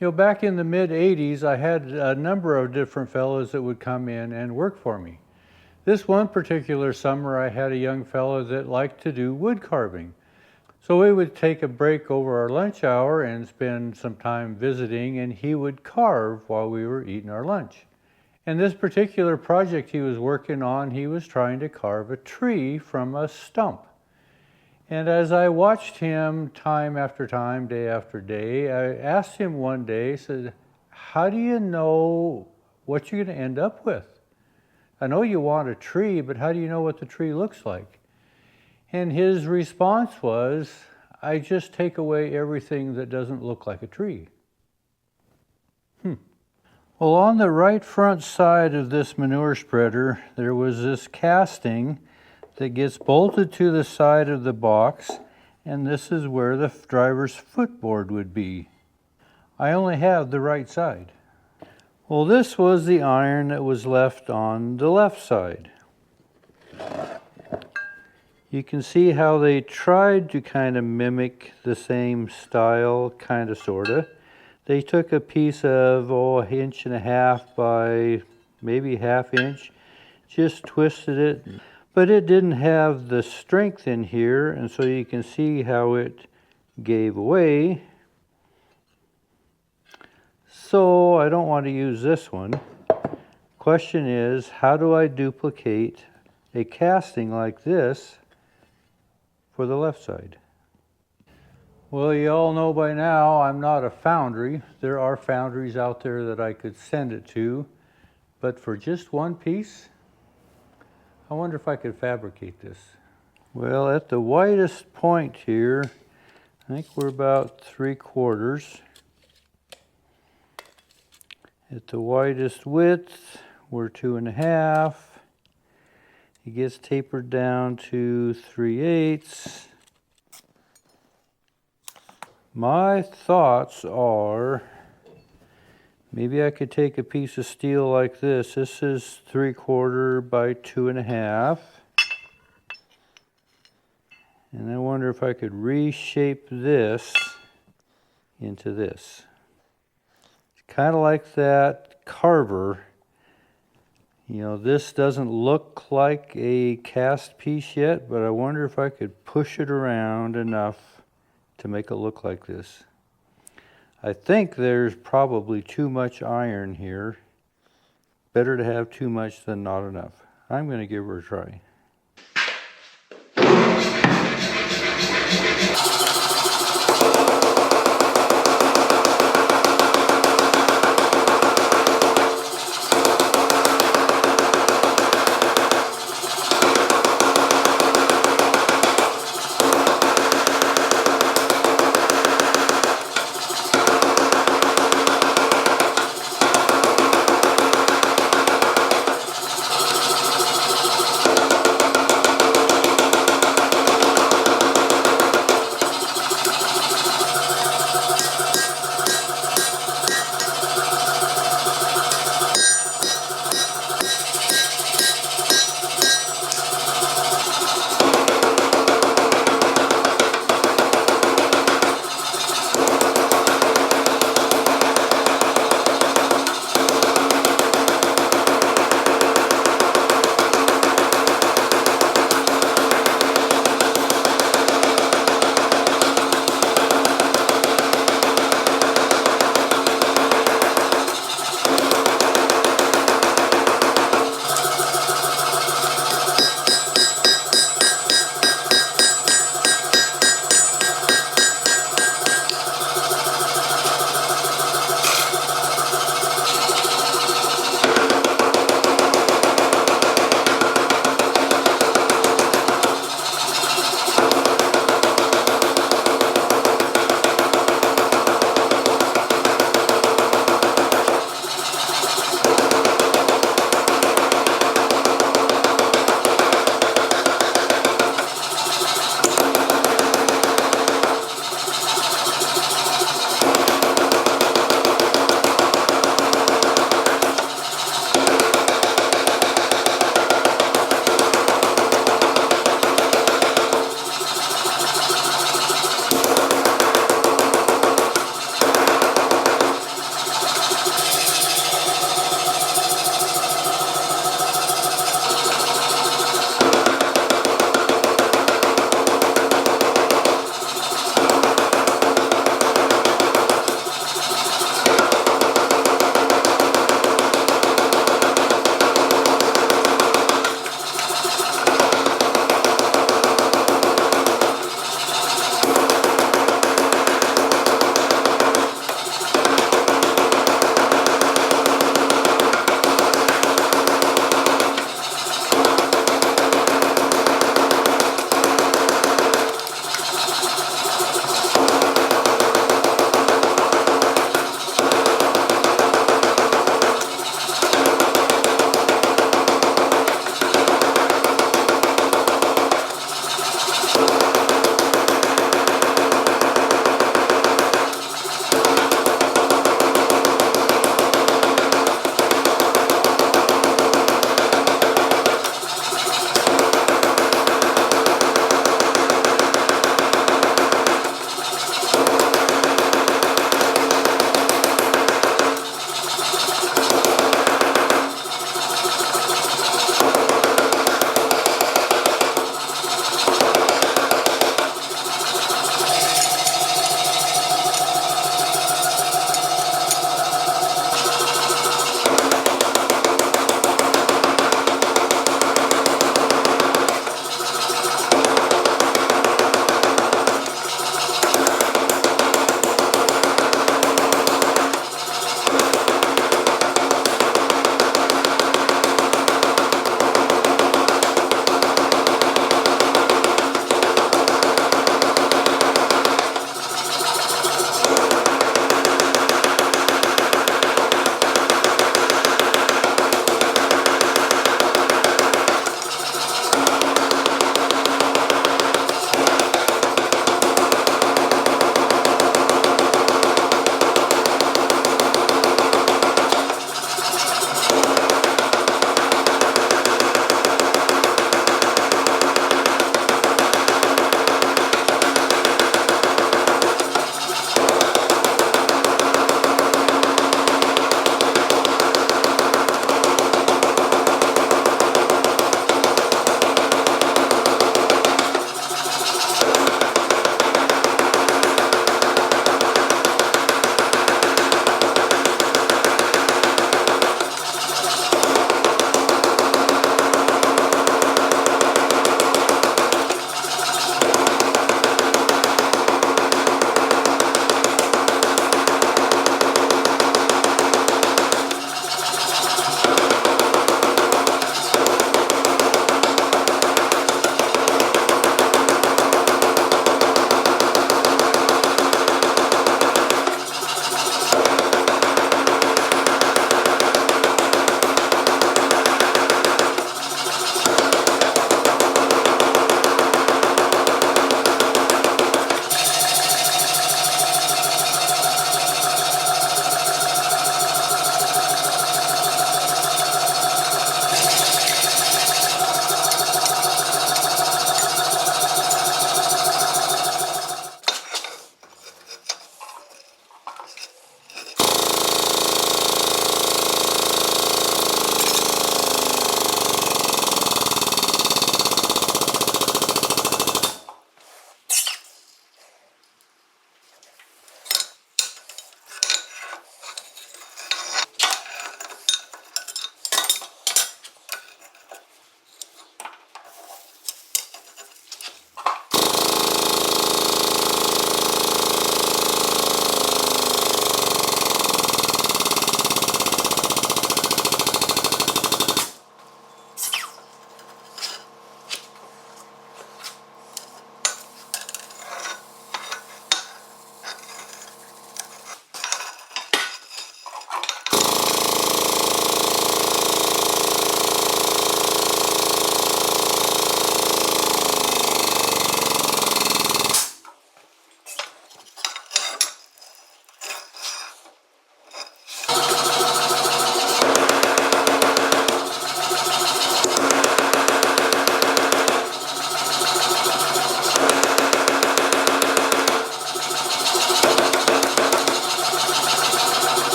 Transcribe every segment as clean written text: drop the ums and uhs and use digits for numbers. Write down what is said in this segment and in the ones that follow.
Back in the mid-'80s, I had a number of different fellows that would come in and work for me. This one particular summer, I had a young fellow that liked to do wood carving. So we would take a break over our lunch hour and spend some time visiting, and he would carve while we were eating our lunch. And this particular project he was working on, he was trying to carve a tree from a stump. And as I watched him time after time, day after day, I asked him one day, said, how do you know what you're going to end up with? I know you want a tree, but how do you know what the tree looks like? And his response was, I just take away everything that doesn't look like a tree. Well, on the right front side of this manure spreader, there was this casting that gets bolted to the side of the box, and this is where the driver's footboard would be. I only have the right side. Well, this was the iron that was left on the left side. You can see how they tried to kind of mimic the same style, kind of, sort of. They took a piece of, an inch and a half by maybe ½ inch, just twisted it. But it didn't have the strength in here, and so you can see how it gave away. So I don't want to use this one. Question is, how do I duplicate a casting like this for the left side? Well, you all know by now I'm not a foundry. There are foundries out there that I could send it to, but for just one piece, I wonder if I could fabricate this. Well, at the widest point here, I think we're about 3/4. At the widest width, we're 2.5. It gets tapered down to 3/8. My thoughts are, maybe I could take a piece of steel like this. This is 3/4 by 2.5. And I wonder if I could reshape this into this. It's kind of like that carver. This doesn't look like a cast piece yet, but I wonder if I could push it around enough to make it look like this. I think there's probably too much iron here. Better to have too much than not enough. I'm going to give her a try.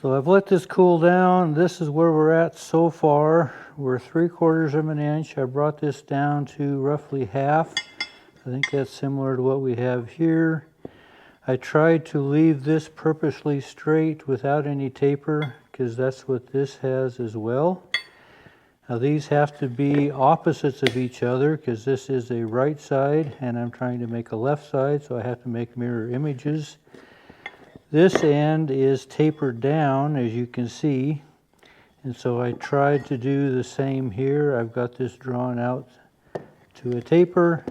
So I've let this cool down. This is where we're at so far. We're 3/4 of an inch. I brought this down to roughly half. I think that's similar to what we have here. I tried to leave this purposely straight without any taper because that's what this has as well. Now these have to be opposites of each other because this is a right side and I'm trying to make a left side, so I have to make mirror images. This end is tapered down, as you can see, and so I tried to do the same here. I've got this drawn out to a taper.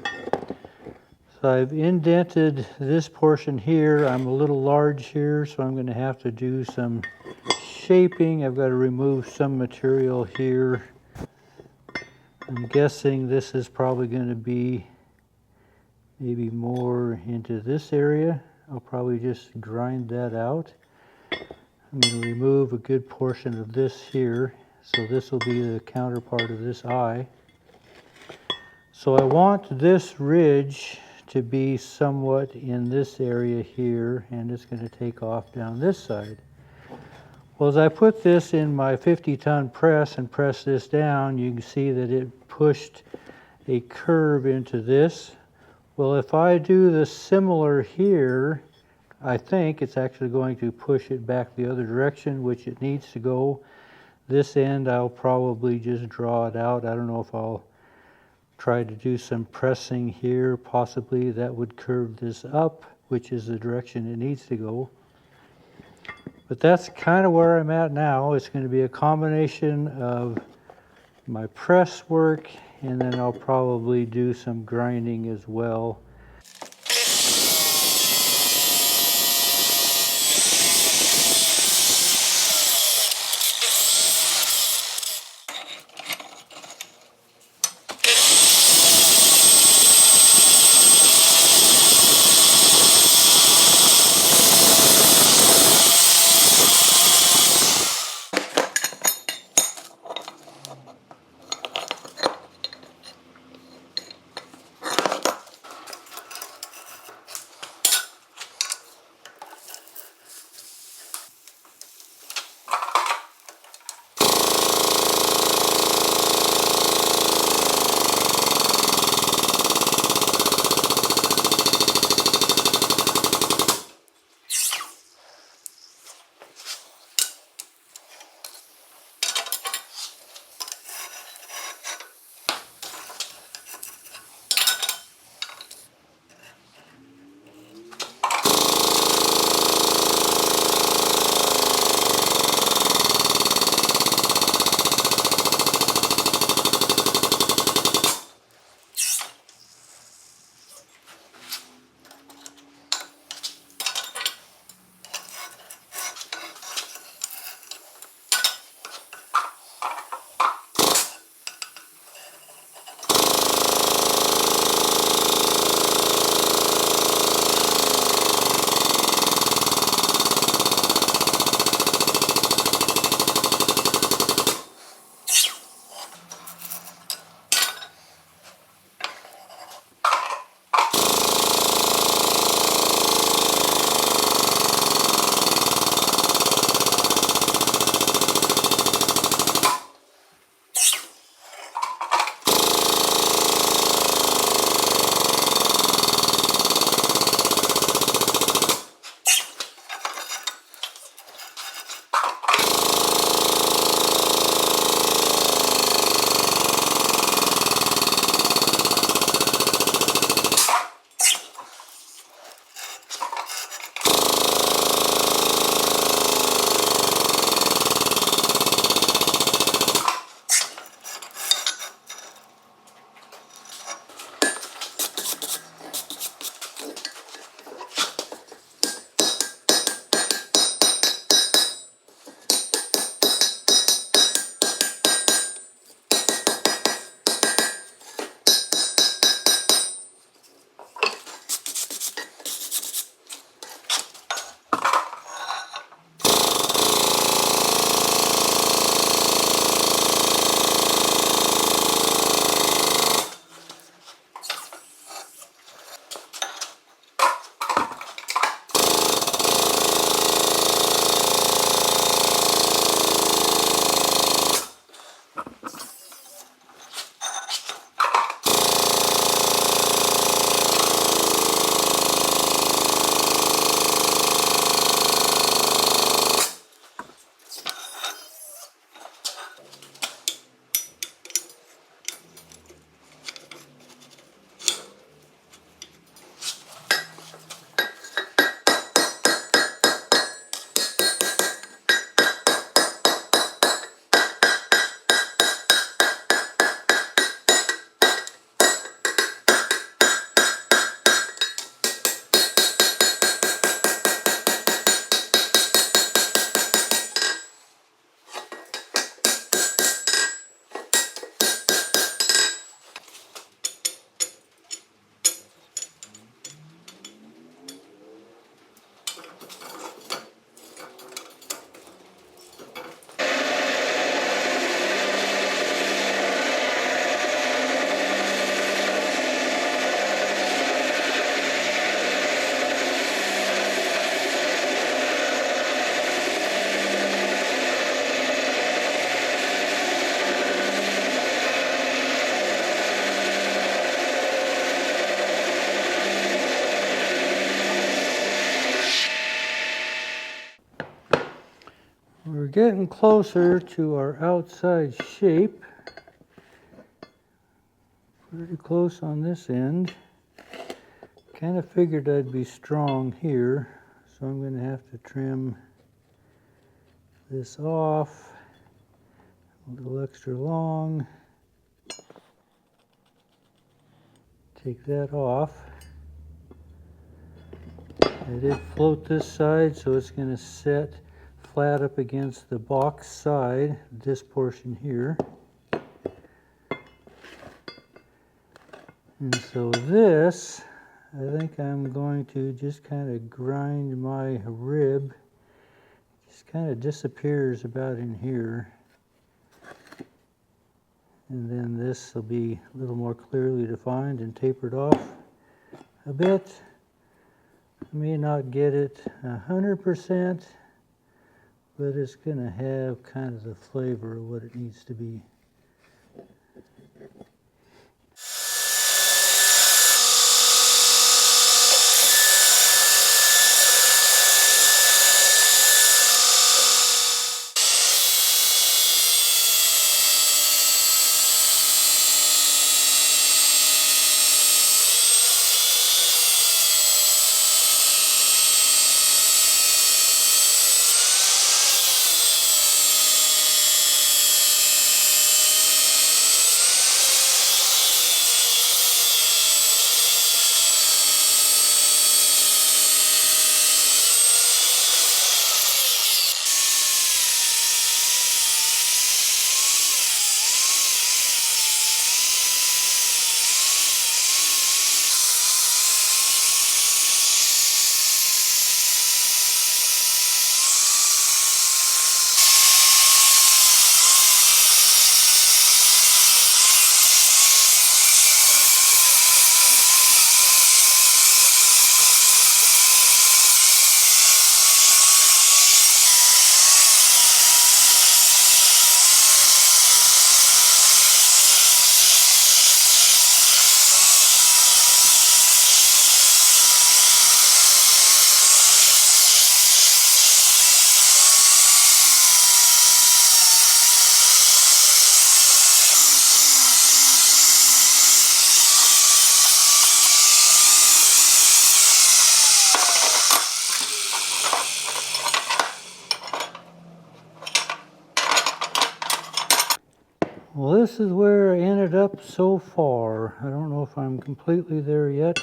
So I've indented this portion here. I'm a little large here, so I'm going to have to do some shaping. I've got to remove some material here. I'm guessing this is probably going to be maybe more into this area. I'll probably just grind that out. I'm going to remove a good portion of this here, so this will be the counterpart of this eye. So I want this ridge to be somewhat in this area here, and it's going to take off down this side. Well, as I put this in my 50-ton press and press this down, you can see that it pushed a curve into this. Well, if I do the similar here, I think it's actually going to push it back the other direction, which it needs to go. This end, I'll probably just draw it out. I don't know if I'll try to do some pressing here. Possibly that would curve this up, which is the direction it needs to go. But that's kind of where I'm at now. It's going to be a combination of my press work, and then I'll probably do some grinding as well. We're getting closer to our outside shape. Pretty close on this end. Kind of figured I'd be strong here, so I'm going to have to trim this off a little extra long. Take that off. I did float this side, so it's going to set flat up against the box side, this portion here. And so this, I think I'm going to just kind of grind my rib. Just kind of disappears about in here. And then this will be a little more clearly defined and tapered off a bit. I may not get it 100%, but it's going to have kind of the flavor of what it needs to be. Well, this is where I ended up so far. I don't know if I'm completely there yet.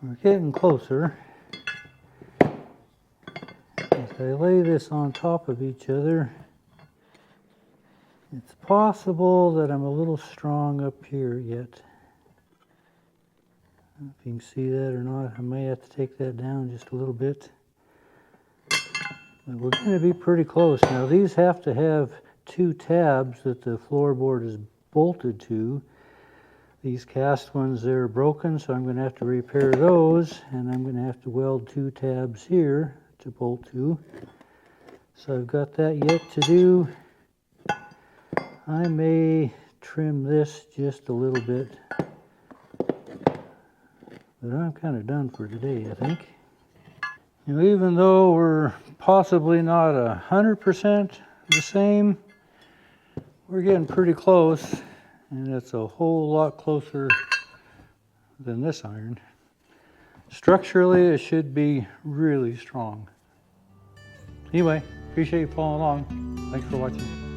We're getting closer. As I lay this on top of each other, it's possible that I'm a little strong up here yet. I don't know if you can see that or not. I may have to take that down just a little bit. But we're going to be pretty close. Now these have to have two tabs that the floorboard is bolted to. These cast ones, they're broken, so I'm going to have to repair those, and I'm going to have to weld two tabs here to bolt to. So I've got that yet to do. I may trim this just a little bit, but I'm kind of done for today, I think. You know, even though we're possibly not 100% the same, we're getting pretty close, and it's a whole lot closer than this iron. Structurally, it should be really strong. Anyway, appreciate you following along. Thanks for watching.